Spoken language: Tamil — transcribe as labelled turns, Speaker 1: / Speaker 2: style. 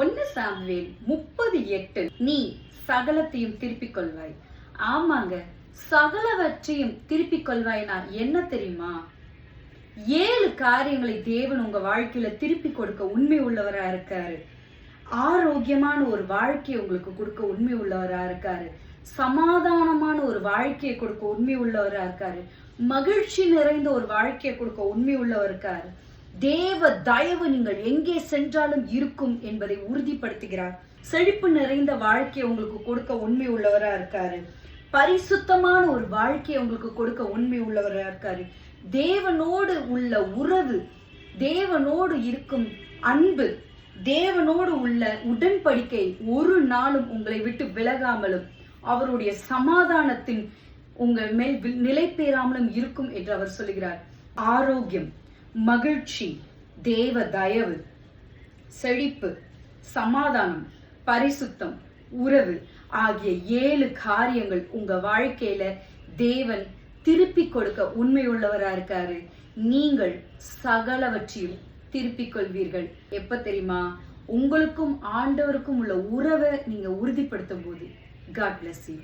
Speaker 1: 1 சாமுவேல் 30:8 நீ சகலத்தையும் திருப்பிக் கொள்வாய். ஆமாங்க, சகலவற்றையும் திருப்பிக் கொள்வாய்னா என்ன தெரியுமா? 7 காரியங்களை தேவன் உங்க வாழ்க்கையில திருப்பி கொடுக்க உண்மை உள்ளவரா இருக்காரு. ஆரோக்கியமான ஒரு வாழ்க்கையை உங்களுக்கு கொடுக்க உண்மை உள்ளவரா இருக்காரு. சமாதானமான ஒரு வாழ்க்கையை கொடுக்க உண்மை உள்ளவரா இருக்காரு. மகிழ்ச்சி நிறைந்த ஒரு வாழ்க்கையை கொடுக்க உண்மை உள்ளவர் இருக்காரு. தேவ தயவு நீங்கள் எங்கே சென்றாலும் இருக்கும் என்பதை உறுதிப்படுத்துகிறார். செழிப்பு நிறைந்த வாழ்க்கையை உங்களுக்கு கொடுக்க உண்மை உள்ளவரா இருக்காரு. பரிசுத்தமான ஒரு வாழ்க்கையை உங்களுக்கு கொடுக்க உண்மை உள்ளவரா இருக்காரு. தேவனோடு உள்ள உறவு, தேவனோடு இருக்கும் அன்பு, தேவனோடு உள்ள உடன்படிக்கை ஒரு நாளும் உங்களை விட்டு விலகாமலும் அவருடைய சமாதானத்தின் உங்கள் மேல் நிலை பெறாமலும் இருக்கும் என்று அவர் சொல்கிறார். ஆரோக்கியம், மகிழ்ச்சி, தேவ தயவு, செழிப்பு, சமாதானம், பரிசுத்தம், உறவு ஆகிய 7 காரியங்கள் உங்க வாழ்க்கையில தேவன் திருப்பி கொடுக்க உண்மை உள்ளவரா இருக்காரு. நீங்கள் சகலவற்றையும் திருப்பிக் கொள்வீர்கள். எப்ப தெரியுமா? உங்களுக்கும் ஆண்டவருக்கும் உள்ள உறவை நீங்க உறுதிப்படுத்தும் போது. God bless you.